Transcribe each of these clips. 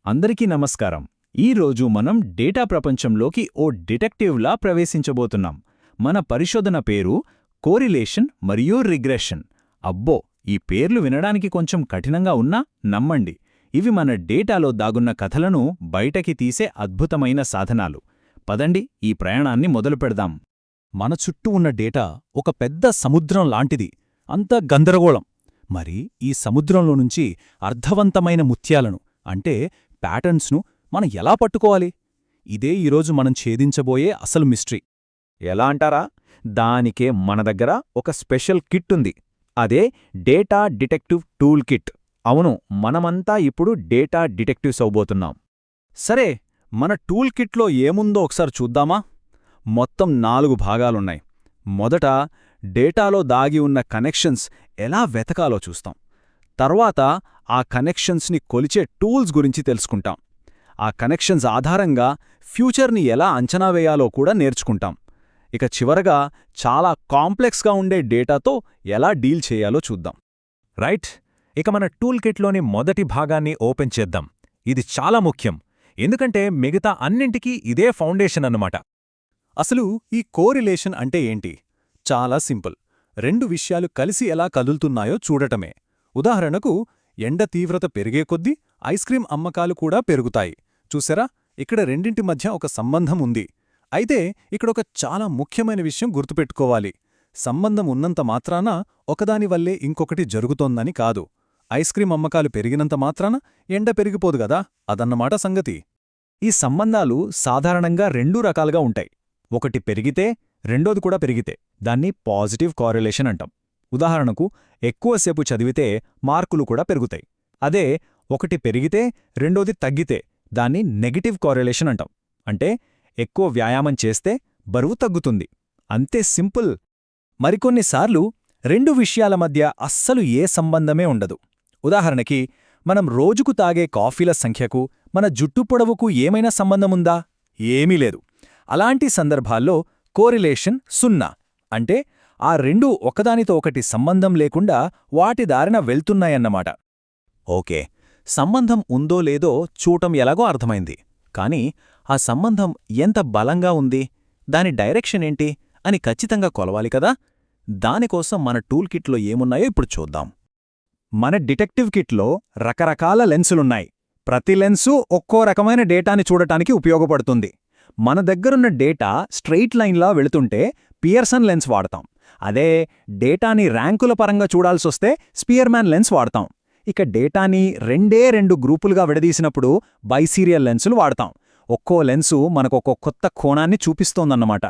అందరికీ నమస్కారం. ఈరోజు మనం డేటా ప్రపంచంలోకి ఓ డిటెక్టివ్లా ప్రవేశించబోతున్నాం. మన పరిశోధన పేరు కోరిలేషన్ మరియు రిగ్రెషన్. అబ్బో, ఈ పేర్లు వినడానికి కొంచెం కఠినంగా ఉన్నా నమ్మండి, ఇవి మన డేటాలో దాగున్న కథలను బయటకి తీసే అద్భుతమైన సాధనాలు. పదండి, ఈ ప్రయాణాన్ని మొదలుపెడదాం. మన చుట్టూ ఉన్న డేటా ఒక పెద్ద సముద్రం లాంటిది. అంతా గందరగోళం. మరి ఈ సముద్రంలో నుంచి అర్థవంతమైన ముత్యాలను అంటే ప్యాటర్న్స్ను మనం ఎలా పట్టుకోవాలి? ఇదే ఈరోజు మనం ఛేదించబోయే అసలు మిస్టరీ. ఎలా అంటారా? దానికే మన దగ్గర ఒక స్పెషల్ కిట్ ఉంది. అదే డేటా డిటెక్టివ్ టూల్ కిట్. అవును, మనమంతా ఇప్పుడు డేటా డిటెక్టివ్స్ అవబోతున్నాం. సరే, మన టూల్ కిట్లో ఏముందో ఒకసారి చూద్దామా? మొత్తం 4 భాగాలున్నాయి. మొదట డేటాలో దాగి ఉన్న కనెక్షన్స్ ఎలా వెతకాలో చూస్తాం. తర్వాత ఆ కనెక్షన్స్ని కొలిచే టూల్స్ గురించి తెలుసుకుంటాం. ఆ కనెక్షన్స్ ఆధారంగా ఫ్యూచర్ని ఎలా అంచనా వేయాలో కూడా నేర్చుకుంటాం. ఇక చివరగా చాలా కాంప్లెక్స్గా ఉండే డేటాతో ఎలా డీల్ చేయాలో చూద్దాం. రైట్, ఇక మన టూల్ కిట్లోని మొదటి భాగాన్ని ఓపెన్ చేద్దాం. ఇది చాలా ముఖ్యం, ఎందుకంటే మిగతా అన్నింటికీ ఇదే ఫౌండేషన్ అన్నమాట. అసలు ఈ కోరిలేషన్ అంటే ఏంటి? చాలా సింపుల్. 2 విషయాలు కలిసి ఎలా కదులుతున్నాయో చూడటమే. ఉదాహరణకు, ఎండ తీవ్రత పెరిగే కొద్దీ ఐస్ క్రీం అమ్మకాలు కూడా పెరుగుతాయి. చూసారా, ఇక్కడ రెండింటి మధ్య ఒక సంబంధం ఉంది. అయితే ఇక్కడొక చాలా ముఖ్యమైన విషయం గుర్తుపెట్టుకోవాలి. సంబంధం ఉన్నంత మాత్రాన ఒకదానివల్లే ఇంకొకటి జరుగుతోందని కాదు. ఐస్ క్రీం అమ్మకాలు పెరిగినంత మాత్రాన ఎండ పెరిగిపోదు గదా, అదన్నమాట సంగతి. ఈ సంబంధాలు సాధారణంగా 2 రకాలుగా ఉంటాయి. ఒకటి పెరిగితే రెండోది కూడా పెరిగితే దాన్ని పాజిటివ్ కోరిలేషన్ అంటాం. ఉదాహరణకు, ఎక్కువసేపు చదివితే మార్కులు కూడా పెరుగుతాయి. అదే ఒకటి పెరిగితే రెండోది తగ్గితే దాన్ని నెగటివ్ కోరిలేషన్ అంటాం. అంటే ఎక్కువ వ్యాయామం చేస్తే బరువు తగ్గుతుంది. అంతే సింపుల్. మరికొన్నిసార్లు 2 విషయాల మధ్య అస్సలు ఏ సంబంధమే ఉండదు. ఉదాహరణకి, మనం రోజుకు తాగే కాఫీల సంఖ్యకు మన జుట్టు పొడవుకు ఏమైనా సంబంధముందా? ఏమీ లేదు. అలాంటి సందర్భాల్లో కోరిలేషన్ 0. అంటే ఆ 2 ఒకదానితో ఒకటి సంబంధం లేకుండా వాటి దారిన వెళ్తున్నాయన్నమాట. ఓకే, సంబంధం ఉందో లేదో చూడటం ఎలాగో అర్థమైంది. కానీ ఆ సంబంధం ఎంత బలంగా ఉంది, దాని డైరెక్షన్ ఏంటి అని ఖచ్చితంగా కొలవాలి కదా. దానికోసం మన టూల్ కిట్లో ఏమున్నాయో ఇప్పుడు చూద్దాం. మన డిటెక్టివ్ కిట్లో రకరకాల లెన్సులున్నాయి. ప్రతి లెన్సు ఒక్కో రకమైన డేటాని చూడటానికి ఉపయోగపడుతుంది. మన దగ్గరున్న డేటా స్ట్రెయిట్ లైన్లా వెళుతుంటే పియర్సన్ లెన్స్ వాడతాం. అదే డేటాని ర్యాంకుల పరంగా చూడాల్సొస్తే స్పియర్మ్యాన్ లెన్స్ వాడతాం. ఇక డేటాని 2 గ్రూపులుగా విడదీసినప్పుడు బైసీరియల్ లెన్సులు వాడతాం. ఒక్కో లెన్సు మనకొక కొత్త కోణాన్ని చూపిస్తోందన్నమాట.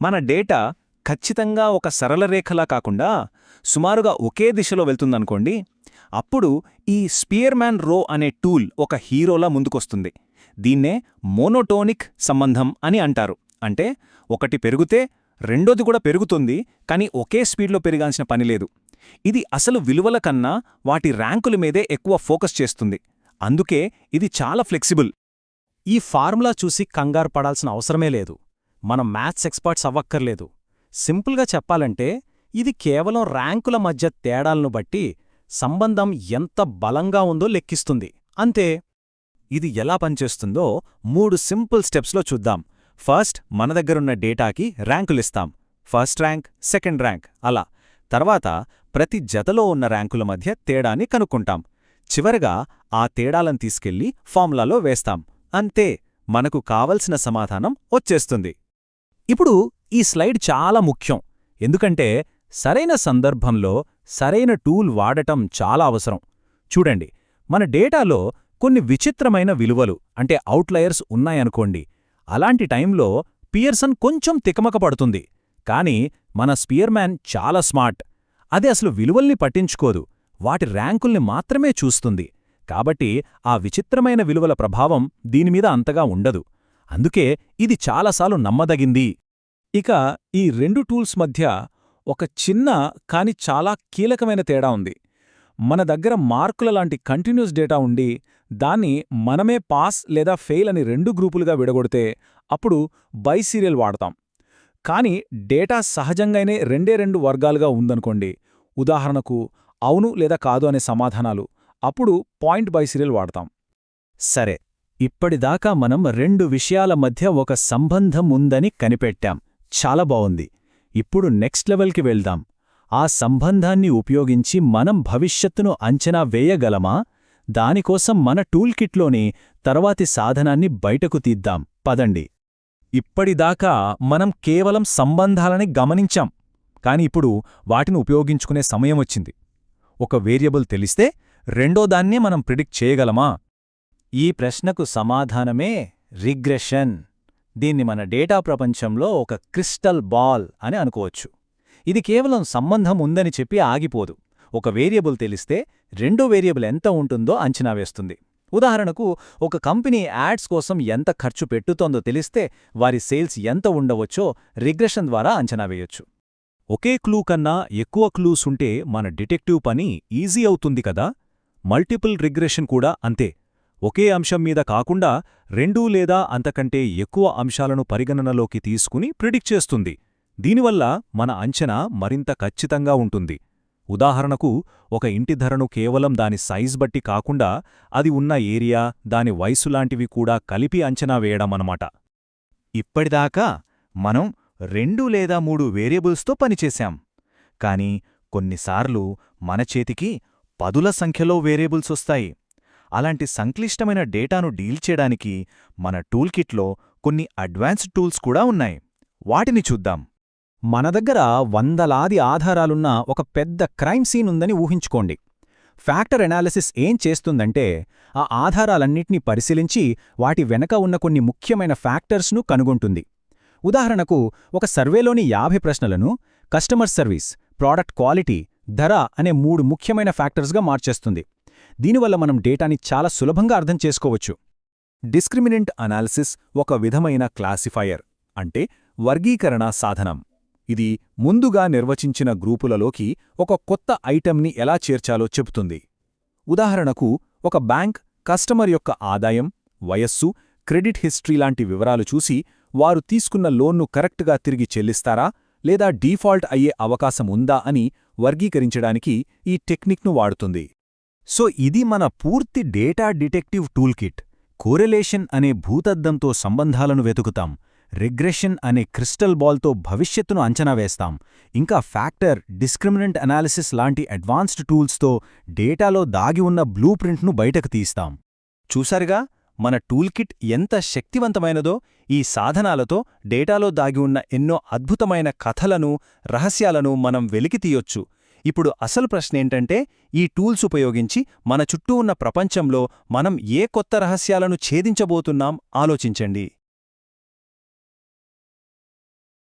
మన డేటా ఖచ్చితంగా ఒక సరళ రేఖలా కాకుండా సుమారుగా ఒకే దిశలో వెళ్తుందనుకోండి, అప్పుడు ఈ స్పియర్మ్యాన్ రో అనే టూల్ ఒక హీరోలా ముందుకొస్తుంది. దీన్నే మోనోటోనిక్ సంబంధం అని అంటారు. అంటే ఒకటి పెరిగితే రెండోది కూడా పెరుగుతుంది, కానీ ఒకే స్పీడ్లో పెరిగాల్సిన పనిలేదు. ఇది అసలు విలువల కన్నా వాటి ర్యాంకుల మీదే ఎక్కువ ఫోకస్ చేస్తుంది. అందుకే ఇది చాలా ఫ్లెక్సిబుల్. ఈ ఫార్ములా చూసి కంగారు పడాల్సిన అవసరమే లేదు. మనం మ్యాథ్స్ ఎక్స్పర్ట్స్ అవ్వక్కర్లేదు. సింపుల్గా చెప్పాలంటే ఇది కేవలం ర్యాంకుల మధ్య తేడాలను బట్టి సంబంధం ఎంత బలంగా ఉందో లెక్కిస్తుంది, అంతే. ఇది ఎలా పనిచేస్తుందో 3 సింపుల్ స్టెప్స్లో చూద్దాం. ఫస్ట్, మన దగ్గరున్న డేటాకి ర్యాంకులిస్తాం. ఫస్ట్ ర్యాంక్, సెకండ్ ర్యాంక్ అలా. తర్వాత ప్రతి జతలో ఉన్న ర్యాంకుల మధ్య తేడాని కనుక్కుంటాం. చివరగా ఆ తేడాలను తీసుకెళ్లి ఫార్ములాలో వేస్తాం. అంతే, మనకు కావలసిన సమాధానం వచ్చేస్తుంది. ఇప్పుడు ఈ స్లైడ్ చాలా ముఖ్యం, ఎందుకంటే సరైన సందర్భంలో సరైన టూల్ వాడటం చాలా అవసరం. చూడండి, మన డేటాలో కొన్ని విచిత్రమైన విలువలు అంటే అవుట్లయర్స్ ఉన్నాయనుకోండి. అలాంటి టైంలో పియర్సన్ కొంచెం తికమక పడుతుంది. కాని మన స్పియర్మ్యాన్ చాలా స్మార్ట్. అది అసలు విలువల్ని పట్టించుకోదు, వాటి ర్యాంకుల్ని మాత్రమే చూస్తుంది. కాబట్టి ఆ విచిత్రమైన విలువల ప్రభావం దీనిమీద అంతగా ఉండదు. అందుకే ఇది చాలాసార్లు నమ్మదగింది. ఇక ఈ 2 టూల్స్ మధ్య ఒక చిన్న కాని చాలా కీలకమైన తేడా ఉంది. మన దగ్గర మార్కుల లాంటి కంటిన్యూస్ డేటా ఉండి దాన్ని మనమే పాస్ లేదా ఫెయిల్ అని 2 గ్రూపులుగా విడగొడితే అప్పుడు బైసీరియల్ వాడతాం. కాని డేటా సహజంగానే 2 వర్గాలుగా ఉందనుకోండి, ఉదాహరణకు అవును లేదా కాదు అనే సమాధానాలు, అప్పుడు పాయింట్ బైసీరియల్ వాడతాం. సరే, ఇప్పటిదాకా మనం రెండు విషయాల మధ్య ఒక సంబంధం ఉందని కనిపెట్టాం. చాలా బావుంది. ఇప్పుడు నెక్స్ట్ లెవెల్కి వెళ్దాం. ఆ సంబంధాన్ని ఉపయోగించి మనం భవిష్యత్తును అంచనా వేయగలమా? దానికోసం మన టూల్ కిట్లోని తర్వాతి సాధనాన్ని బయటకు తీద్దాం. పదండి. ఇప్పటిదాకా మనం కేవలం సంబంధాలని గమనించాం, కాని ఇప్పుడు వాటిని ఉపయోగించుకునే సమయం వచ్చింది. ఒక వేరియబుల్ తెలిస్తే రెండోదాన్నే మనం ప్రిడిక్ట్ చేయగలమా? ఈ ప్రశ్నకు సమాధానమే రిగ్రెషన్. దీన్ని మన డేటా ప్రపంచంలో ఒక క్రిస్టల్ బాల్ అని అనుకోవచ్చు. ఇది కేవలం సంబంధం ఉందని చెప్పి ఆగిపోదు. ఒక వేరియబుల్ తెలిస్తే రెండో వేరియబుల్ ఎంత ఉంటుందో అంచనా వేస్తుంది. ఉదాహరణకు, ఒక కంపెనీ యాడ్స్ కోసం ఎంత ఖర్చు పెట్టుతోందో తెలిస్తే వారి సేల్స్ ఎంత ఉండవచ్చో రిగ్రెషన్ ద్వారా అంచనా వేయొచ్చు. ఒకే క్లూ కన్నా ఎక్కువ క్లూస్ ఉంటే మన డిటెక్టివ్ పని ఈజీ అవుతుంది కదా. మల్టిపుల్ రిగ్రెషన్ కూడా అంతే. ఒకే అంశం మీద కాకుండా 2 లేదా అంతకంటే ఎక్కువ అంశాలను పరిగణనలోకి తీసుకుని ప్రిడిక్ట్ చేస్తుంది. దీనివల్ల మన అంచనా మరింత ఖచ్చితంగా ఉంటుంది. ఉదాహరణకు, ఒక ఇంటి ధరను కేవలం దాని సైజ్ బట్టి కాకుండా అది ఉన్న ఏరియా, దాని వయసులాంటివి కూడా కలిపి అంచనా వేయడమన్నమాట. ఇప్పటిదాకా మనం 2 లేదా 3 వేరియబుల్స్తో పనిచేశాం. కానీ కొన్నిసార్లు మన చేతికి పదుల సంఖ్యలో వేరియబుల్స్ వస్తాయి. అలాంటి సంక్లిష్టమైన డేటాను డీల్ చేయడానికి మన టూల్ కిట్లో కొన్ని అడ్వాన్స్డ్ టూల్స్ కూడా ఉన్నాయి. వాటిని చూద్దాం. మన దగ్గర వందలాది ఆధారాలున్న ఒక పెద్ద క్రైమ్ సీన్ ఉందని ఊహించుకోండి. ఫ్యాక్టర్ ఎనాలిసిస్ ఏం చేస్తుందంటే, ఆ ఆధారాలన్నింటినీ పరిశీలించి వాటి వెనక ఉన్న కొన్ని ముఖ్యమైన ఫ్యాక్టర్స్ను కనుగొంటుంది. ఉదాహరణకు, ఒక సర్వేలోని 50 ప్రశ్నలను కస్టమర్ సర్వీస్, ప్రోడక్ట్ క్వాలిటీ, ధర అనే 3 ముఖ్యమైన ఫ్యాక్టర్స్గా మార్చేస్తుంది. దీనివల్ల మనం డేటాని చాలా సులభంగా అర్థం చేసుకోవచ్చు. డిస్క్రిమినెంట్ అనాలిసిస్ ఒక విధమైన క్లాసిఫైయర్, అంటే వర్గీకరణ సాధనం. ఇది ముందుగా నిర్వచించిన గ్రూపులలోకి ఒక కొత్త ఐటెంని ఎలా చేర్చాలో చెబుతుంది. ఉదాహరణకు, ఒక బ్యాంక్ కస్టమర్ యొక్క ఆదాయం, వయస్సు, క్రెడిట్ హిస్టరీ లాంటి వివరాలు చూసి వారు తీసుకున్న లోన్ను కరెక్ట్గా తిరిగి చెల్లిస్తారా లేదా డీఫాల్ట్ అయ్యే అవకాశం ఉందా అని వర్గీకరించడానికి ఈ టెక్నిక్ను వాడుతుంది. సో ఇది మన పూర్తి డేటా డిటెక్టివ్ టూల్ కిట్. కోరెలేషన్ అనే భూతద్దంతో సంబంధాలను వెతుకుతాం, రిగ్రెషన్ అనే క్రిస్టల్ బాల్తో భవిష్యత్తును అంచనా వేస్తాం, ఇంకా ఫ్యాక్టర్, డిస్క్రిమినెంట్ అనాలిసిస్ లాంటి అడ్వాన్స్డ్ టూల్స్తో డేటాలో దాగి ఉన్న బ్లూ ప్రింట్ను బయటకు తీస్తాం. చూసారుగా మన టూల్ కిట్ ఎంత శక్తివంతమైనదో. ఈ సాధనాలతో డేటాలో దాగి ఉన్న ఎన్నో అద్భుతమైన కథలను, రహస్యాలను మనం వెలికితీయొచ్చు. ఇప్పుడు అసలు ప్రశ్నేంటంటే, ఈ టూల్స్ ఉపయోగించి మన చుట్టూ ఉన్న ప్రపంచంలో మనం ఏ కొత్త రహస్యాలను ఛేదించబోతున్నాం ఆలోచించండి.